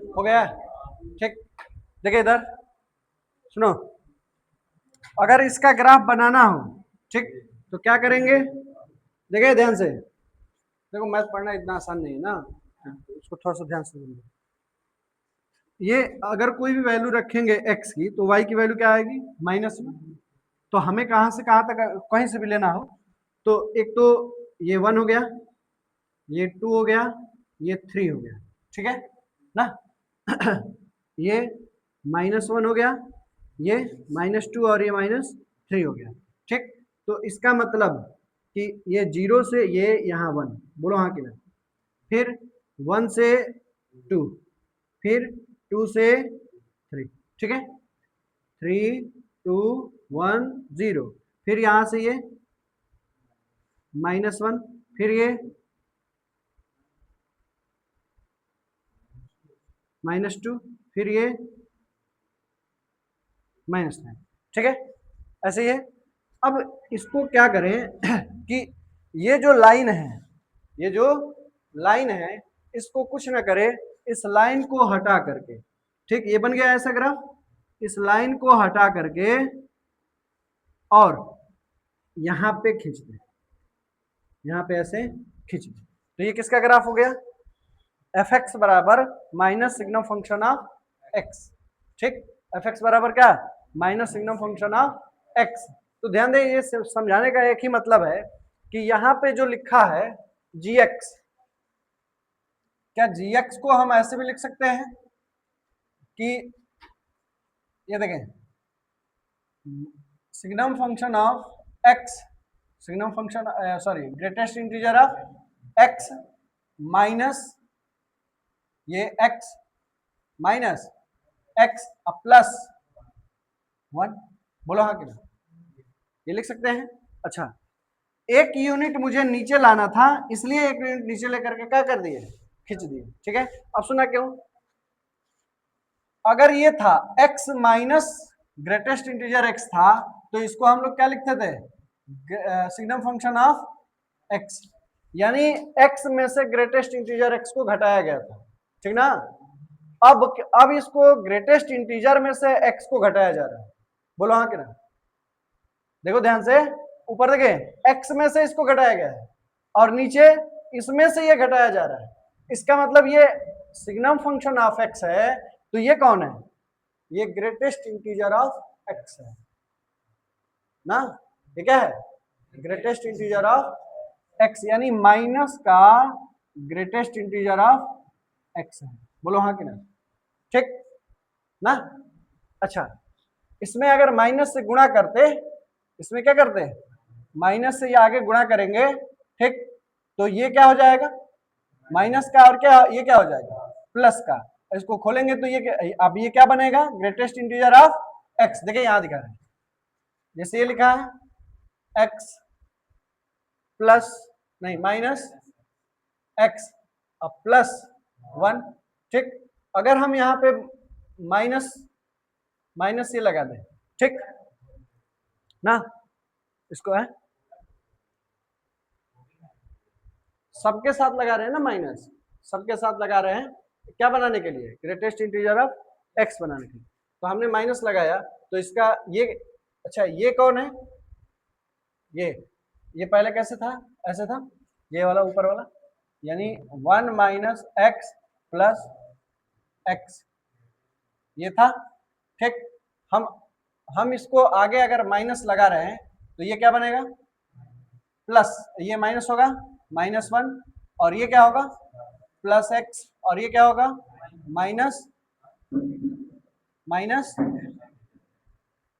हो गया? ठीक, देखिए इधर सुनो, अगर इसका ग्राफ बनाना हो, ठीक, तो क्या करेंगे? देखिए ध्यान से, देखो मैथ पढ़ना इतना आसान नहीं है ना, उसको थोड़ा सा ध्यान से समझो। ये अगर कोई भी वैल्यू रखेंगे x की, तो y की वैल्यू क्या आएगी? -1। तो हमें कहां से कहां तक कहीं से भी लेना हो, तो एक तो ये 1 हो गया, ये 2 हो गया, ये 3 हो गया, ठीक है ना? ये -1 हो गया, ये -2 और ये -3 हो गया, ठीक। तो इसका मतलब कि ये 0 से ये यहाँ 1, बोलो हाँ कि ना? फिर 1 से 2, फिर 2 से 3, ठीक है? 3 2 1 0, फिर यहां से ये -1, फिर ये -2, फिर ये -9, ठीक है? ऐसे ही है। अब इसको क्या करें कि ये जो लाइन है, ये जो लाइन है, इसको कुछ ना करे, इस लाइन को हटा करके, ठीक, ये बन गया ऐसा ग्राफ, इस लाइन को हटा करके और यहां पे खींच दे, यहां पे ऐसे खींच दे, तो ये किसका ग्राफ हो गया? एफ एक्स बराबर minus signum function of x, ठीक। एफ एक्स बराबर क्या? Minus signum function of x. तो ध्यान दें, ये समझाने का एक ही मतलब है कि यहाँ पे जो लिखा है जी एक्स, क्या जी एक्स को हम ऐसे भी लिख सकते हैं कि ये देखें, signum function of x, signum function sorry greatest integer of x minus ये एक्स माइनस एक्स प्लस 1, बोलो हाँ कि ना? ये लिख सकते हैं। अच्छा, एक यूनिट मुझे नीचे लाना था, इसलिए एक यूनिट नीचे लेकर के क्या कर दिए? खींच दिए, ठीक है? अब सुना क्यों? अगर ये था x minus greatest integer x था, तो इसको हम लोग क्या लिखते थे? सिग्नम फंक्शन ऑफ x, यानी x में से ग्रेटेस्ट इंटीजर x को घटाया गया था, ठीक ना? अब इसको ग्रेटेस्ट इंटीजर में से x को घटाया जा रहा है, बोलो हाँ कि ना? देखो ध्यान से, ऊपर देखें, x में से इसको घटाया गया है और नीचे इसमें से ये घटाया जा रहा है। इसका मतलब ये सिग्नम फंक्शन ऑफ x है, तो ये कौन है? ये ग्रेटेस्ट इंटीजर ऑफ x है ना? ये क्या है? ग्रेटेस्ट इंटीजर ऑफ x, यानी माइनस का ग्रेटेस्ट इंटीजर ऑफ x है, बोलो हाँ कि ना? ठीक ना? अच्छा, इसमें अगर माइनस से गुणा करते, इसमें क्या करते हैं? माइनस से ये आगे गुणा करेंगे, ठीक, तो ये क्या हो जाएगा? माइनस का, और क्या, ये क्या हो जाएगा? प्लस का। इसको खोलेंगे तो ये अब ये क्या बनेगा? Greatest integer of x. देखिए यहां दिखा रहे हैं, जैसे ये लिखा है एक्स प्लस नहीं माइनस एक्स प्लस 1, ठीक। अगर हम यहाँ पे माइनस माइनस ये लगा दें, ठीक ना, इसको है सबके साथ लगा रहे हैं ना, माइनस सबके साथ लगा रहे हैं, क्या बनाने के लिए? ग्रेटेस्ट इंटीजर ऑफ एक्स बनाने के लिए। तो हमने माइनस लगाया, तो इसका ये, अच्छा ये कौन है? ये पहले कैसे था? ऐसे था, ये वाला ऊपर वाला, यानी 1 माइनस एक्स प्लस एक्स, ये था, ठीक। हम इसको आगे अगर माइनस लगा रहे हैं, तो ये क्या बनेगा? प्लस, ये माइनस होगा -1, और ये क्या होगा? प्लस एक्स, और ये क्या होगा? Minus minus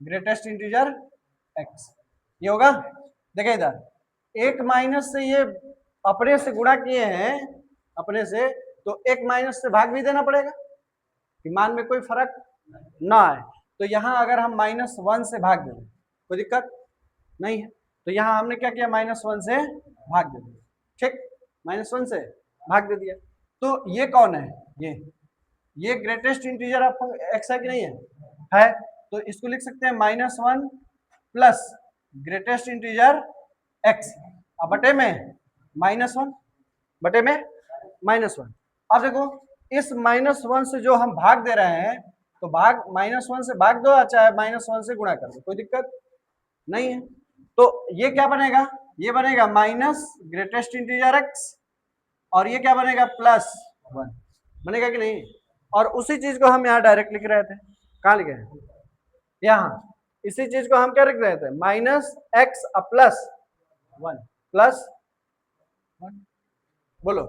greatest integer x, ये होगा। देखिए इधर, एक माइनस से ये अपने से गुणा किए हैं, अपने से, तो एक माइनस से भाग भी देना पड़ेगा कि मान में कोई फर्क ना आए। तो यहां अगर हम -1 से भाग दें, कोई दिक्कत नहीं है। तो यहां हमने क्या किया? -1 से भाग दे दिया, ठीक, -1 से भाग दे दिया। तो ये कौन है? ये ग्रेटेस्ट इंटीजर ऑफ एक्स है कि नहीं है? है। तो इसको लिख सकते हैं -1 प्लस ग्रेटेस्ट इंटीजर एक्स बटे में -1, बटे में -1। अब देखो इस -1 से जो हम भाग दे रहे हैं, तो भाग -1 से भाग दो, चाहे -1 से गुणा कर दो, कोई दिक्कत नहीं है। तो ये क्या बनेगा, ये बनेगा माइनस ग्रेटेस्ट इंटीजर एक्स, और ये क्या बनेगा +1 बनेगा कि नहीं। और उसी चीज को हम यहाँ डायरेक्ट लिख रहे थे, कहाँ लिखे हैं, यहाँ इसी चीज को हम क्या लिख रहे थे, -x +1 +1। बोलो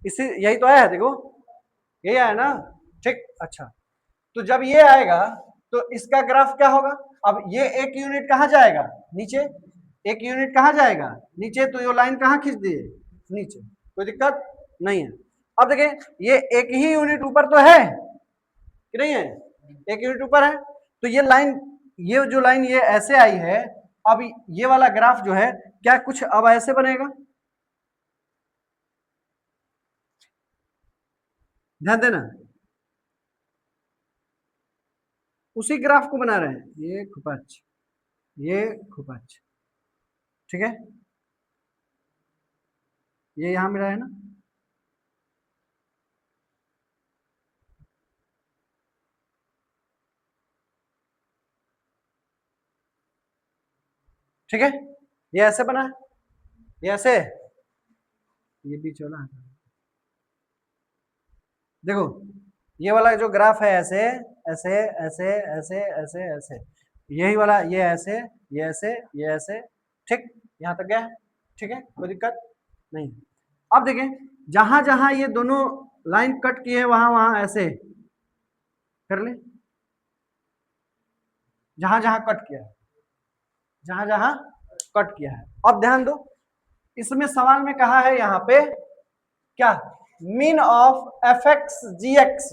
इसी, यही तो आया है, देखो यही आया ना, ठीक। अच्छा, तो जब ये आएगा तो इसका ग्राफ क्या होगा, अब ये एक यूनिट कहाँ जाएगा, नीचे, एक यूनिट कहाँ जाएगा, नीचे, तो ये लाइन कहाँ खींच दिए, नीचे, कोई दिक्कत नहीं है। अब देखें ये एक ही यूनिट ऊपर तो है कि नहीं है, एक यूनिट ऊपर है, तो ये लाइन, ये जो लाइन ये ऐसे आई है, अब ये वाला ग्राफ जो है क्या कुछ अब ऐसे बनेगा, ध्यान देना, उसी ग्राफ को बना रहे हैं, ये खुपच, ये खुपच, ठीक है, ये यहां मिला है ना, ठीक है, ये ऐसे बना है, ये ऐसे, ये बीच वाला, देखो ये वाला जो ग्राफ है ऐसे ऐसे ऐसे ऐसे ऐसे ऐसे, यही वाला ये ऐसे, ये ऐसे, ये ऐसे, ठीक, यहां तक गया, ठीक है, कोई दिक्कत नहीं। अब देखें जहां जहां ये दोनों लाइन कट किए हैं वहां वहां ऐसे कर ले, जहां जहां कट किया है, जहां जहां कट किया है। अब ध्यान दो, इसमें सवाल में कहा है यहाँ पे क्या, mean of F X G X,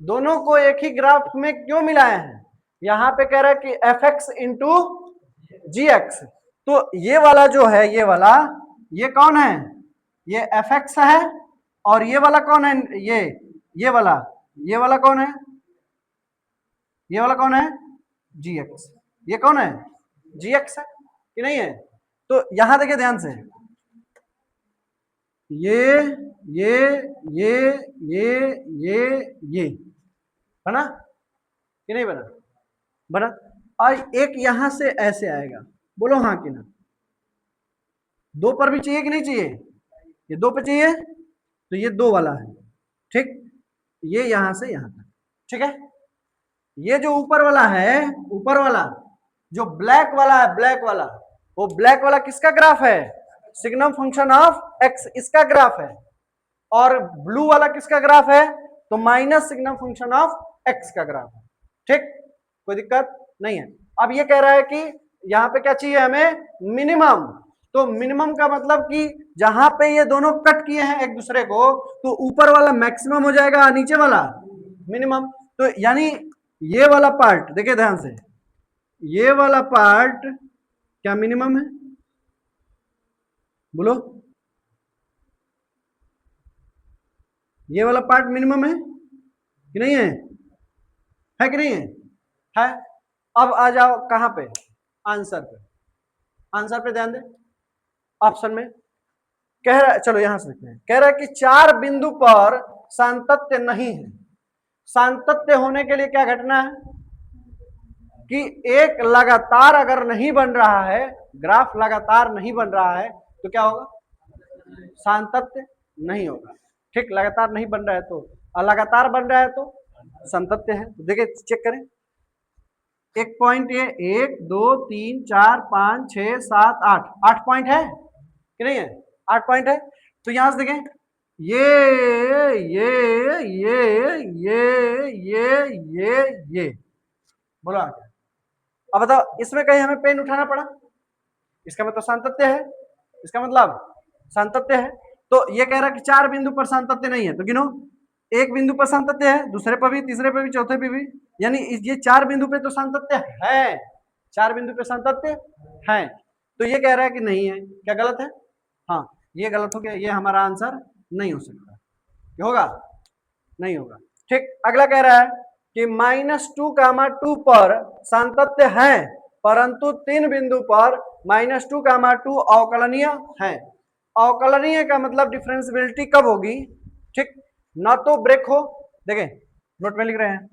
दोनों को एक ही ग्राफ में क्यों मिलाए हैं, यहां पे कह रहा है कि एफ एक्स इंटू जी एक्स, तो ये वाला जो है, ये वाला, ये कौन है, ये एफ एक्स है, और ये वाला कौन है, ये वाला, ये वाला कौन है, ये वाला कौन है, जी एक्स, ये कौन है, जी एक्स है कि नहीं है। तो यहां देखिए ध्यान से, ये ये ये ये ये बना कि नहीं बना, बना। और एक यहां से ऐसे आएगा, बोलो हाँ कि ना, दो पर भी चाहिए कि नहीं चाहिए, ये दो पे चाहिए, तो ये दो वाला है, ठीक, ये यहां से यहां तक, ठीक है। ये जो ऊपर वाला है, ऊपर वाला जो ब्लैक वाला है, ब्लैक वाला, वो ब्लैक वाला किसका ग्राफ है, सिग्नम फंक्शन ऑफ एक्स, इसका ग्राफ है। और ब्लू वाला किसका ग्राफ है, तो minus signum function of x का ग्राफ है, ठीक, कोई दिक्कत नहीं है। अब ये कह रहा है कि यहां पे क्या चाहिए हमें, मिनिमम, तो मिनिमम का मतलब कि जहां पे ये दोनों कट किए हैं एक दूसरे को, तो ऊपर वाला मैक्सिमम हो जाएगा, नीचे वाला मिनिमम। तो यानी ये वाला पार्ट देखिए ध्यान से, ये वाला पार्ट क्या मिनिमम है, बोलो, ये वाला पार्ट मिनिमम है कि नहीं है कि नहीं है। अब आ जाओ कहां पे, आंसर पे, आंसर पे ध्यान दे, ऑप्शन में कह रहा है, चलो यहां से लिखते हैं, कह रहा है कि 4 बिंदु पर सांतत्य नहीं है। सांतत्य होने के लिए क्या घटना है कि एक लगातार अगर नहीं बन रहा है, ग्राफ लगातार नहीं बन रहा है, तो क्या होगा, सांतत्य नहीं होगा, ठीक, लगातार नहीं बन रहा है तो, लगातार बन रहा है तो संतत्य है। तो देखिए चेक करें, एक पॉइंट, ये 1 2 3 4 5 6 7 8, 8 पॉइंट है कि नहीं है, 8 पॉइंट है। तो यहां से देखें, ये ये ये ये बोलो आगे। अब बताओ इसमें कहीं हमें पेन उठाना पड़ा, इसका मतलब सांतत्य है, इसका मतलब सांतत्य है। तो ये कह रहा है कि 4 बिंदु पर सांतत्य नहीं है, तो गिनो, एक बिंदु पर सांतत्य है, दूसरे पर भी, तीसरे पर भी, चौथे पे भी, यानी ये 4 बिंदु पे तो सांतत्य है, 4 बिंदु पे सांतत्य है। तो ये कह रहा है कि नहीं है, क्या गलत है, हाँ ये गलत हो गया, ये हमारा आंसर नहीं हो सकता, होगा नहीं होगा, ठीक। अगला कह रहा है कि -2, 2 पर सांतत्य है, परंतु 3 बिंदु पर -2, 2 अवकलनीय है। अवकलनीय का मतलब डिफरेंशियबिलिटी कब होगी, ठीक, ना तो ब्रेक हो, देखें नोट में लिख रहे हैं,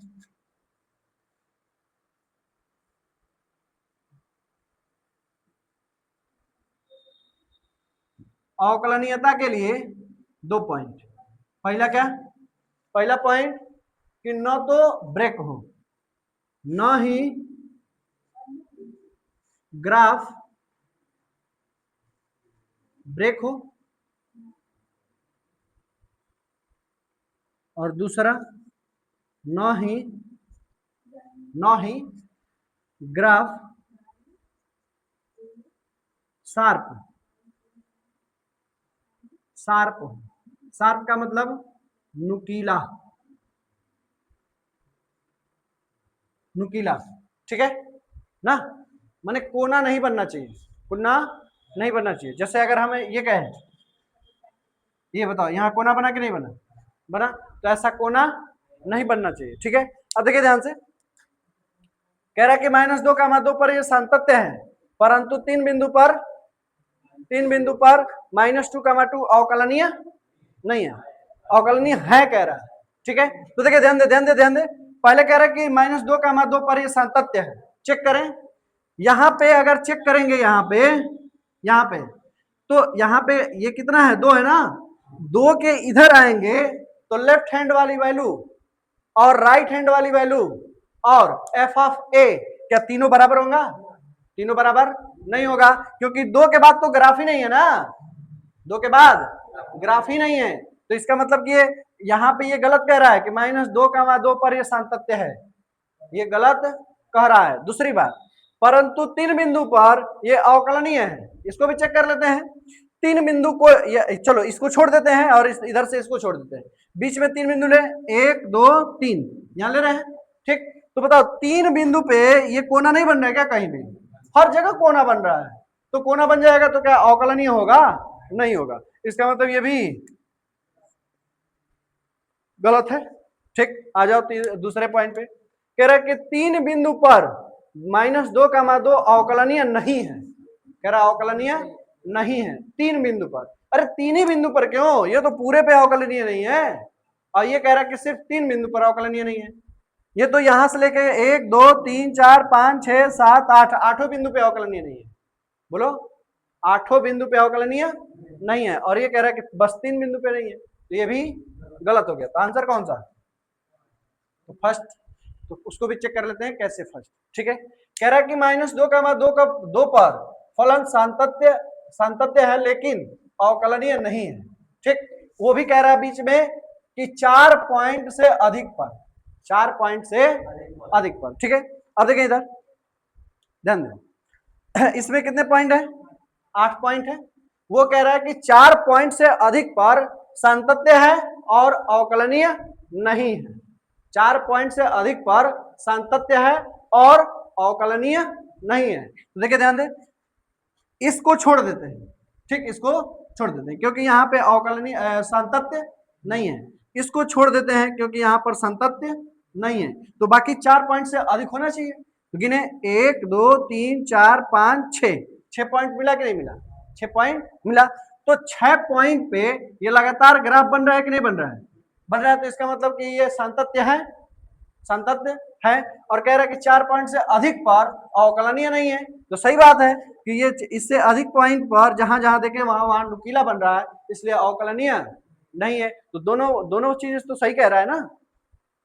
अवकलनीयता के लिए 2 पॉइंट। पहला क्या, पहला पॉइंट कि न तो ब्रेक हो, न ही ग्राफ ब्रेक हो, और दूसरा न ही ग्राफ शार्प शार्प शार्प का मतलब नुकीला, नुकीला, ठीक है ना, माने कोना नहीं बनना चाहिए, कोना नहीं बनना चाहिए। जैसे अगर हमें ये कहें, ये बताओ यहाँ कोना बना कि नहीं बना, बना, तो ऐसा कोना नहीं बनना चाहिए, ठीक है। अब देखिए ध्यान से, कह रहा है कि -2, 2 पर ये सातत्य है, परंतु तीन बिंदु पर -2, 2 अवकलनीय नहीं है, अवकलनीय है कह रहा है, ठीक है। तो देखिए ध्यान दे, पहले कह रहा है कि -2, 2 पर ये सातत्य है, चेक करें, यहां पे अगर चेक करेंगे, यहाँ पे तो यहाँ पे ये कितना है, 2 है ना, 2 के इधर आएंगे तो लेफ्ट हैंड वाली वैल्यू और राइट हैंड वाली वैल्यू और एफ ऑफ ए क्या तीनों बराबर होगा, तीनों बराबर नहीं होगा, क्योंकि 2 के बाद तो ग्राफ ही नहीं है ना, 2 के बाद ग्राफ ही नहीं है, तो इसका मतलब कि ये यहाँ पे ये गलत कह रहा है कि -2, 2 पर ये सातत्य है, ये गलत कह रहा है। दूसरी बात, परंतु 3 बिंदु पर ये अवकलनीय है, इसको भी चेक कर लेते हैं। 3 बिंदु को चलो इसको छोड़ देते हैं और इधर से इसको छोड़ देते हैं, बीच में 3 बिंदु ले, 1 2 3 यहां ले रहे हैं, ठीक। तो बताओ 3 बिंदु पे ये कोना नहीं बन रहा है क्या, कहीं भी हर जगह कोना बन रहा है, तो कोना बन जाएगा तो क्या अवकलनीय होगा, नहीं होगा, इसका मतलब ये भी गलत है, ठीक। आ जाओ दूसरे पॉइंट पे, कह रहा है कि 3 बिंदु पर -2, 2 अवकलनीय नहीं है, कह रहा अवकलनीय नहीं है 3 बिंदु पर। अरे 3 ही बिंदु पर क्यों, ये तो पूरे पे अवकलनीय नहीं है, और ये कह रहा है कि सिर्फ 3 बिंदु पर अवकलनीय नहीं है, ये तो यहां से लेके 1 2 3 4 5 6 7 8 आठों बिंदु पे अवकलनीय नहीं है, बोलो आठों बिंदु पे अवकलनीय नहीं है, और ये कह रहा है कि बस 3 बिंदु पे नहीं है, तो ये भी गलत हो गया। तो आंसर कौन सा, तो फर्स्ट, तो उसको भी चेक कर लेते हैं कैसे, फर्स्ट, ठीक है। कह रहा है कि -2, 2 पर फलन सातत्य है लेकिन अवकलनीय नहीं है, ठीक। वो भी कह रहा है बीच में कि 4 पॉइंट से अधिक पर, 4 पॉइंट से अधिक पर, ठीक है। अब देखिए इधर ध्यान दें, इसमें कितने पॉइंट है, 8 पॉइंट है, वो कह रहा है कि 4 पॉइंट से अधिक पर सातत्य है और अवकलनीय नहीं है, 4 पॉइंट से अधिक पर सातत्य है और अवकलनीय नहीं है। तो देखिए ध्यान दें, इसको छोड़ देते हैं, ठीक, इसको छोड़ देते हैं क्योंकि यहाँ पे अवकलनीय सातत्य नहीं है, इसको छोड़ देते हैं क्योंकि यहाँ पर सातत्य नहीं है, तो बाकी 4 पॉइंट से अधिक होना चाहिए, तो गिने 1 2 3 4 5 6 पॉइंट मिला कि नहीं मिला, 6 पॉइंट मिला, तो 6 पॉइंट पे ये लगातार ग्राफ बन रहा है कि नहीं बन रहा है, बन रहा है, तो इसका मतलब कि ये सातत्य है, सातत्य है, और कह रहा है कि 4 पॉइंट से अधिक पर अवकलनीय नहीं है, तो सही बात है कि ये इससे अधिक पॉइंट पर जहां जहां देखें वहां वहां नुकीला बन रहा है, इसलिए अवकलनीय नहीं है, तो दोनों चीज तो सही कह रहा है ना,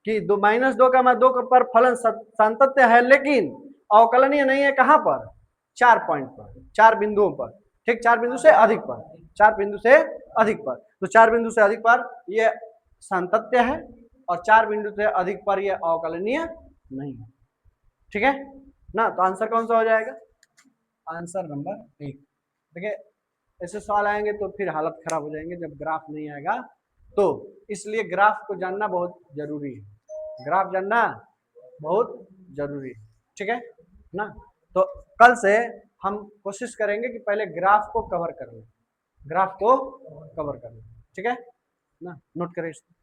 कि -2, 2 पर फलन सातत्य है लेकिन अवकलनीय नहीं है, कहां पर, 4 पॉइंट पर, 4 बिंदुओं पर, ठीक, 4 बिंदु से अधिक पर, 4 बिंदु से अधिक पर, तो 4 बिंदु से अधिक पर ये सातत्य है और 4 बिंदु से अधिक पर ये अवकलनीय नहीं है, ठीक है ना। तो आंसर कौन सा हो जाएगा, आंसर नंबर 1। देखिए ऐसे सवाल आएंगे तो फिर हालत खराब हो जाएंगे जब ग्राफ नहीं आएगा, तो इसलिए ग्राफ को जानना बहुत जरूरी है, ग्राफ जानना बहुत जरूरी है, ठीक है ना। तो कल से हम कोशिश करेंगे कि पहले ग्राफ को कवर कर लें, ग्राफ को कवर कर लें, ठीक है ना, नोट करें इसको।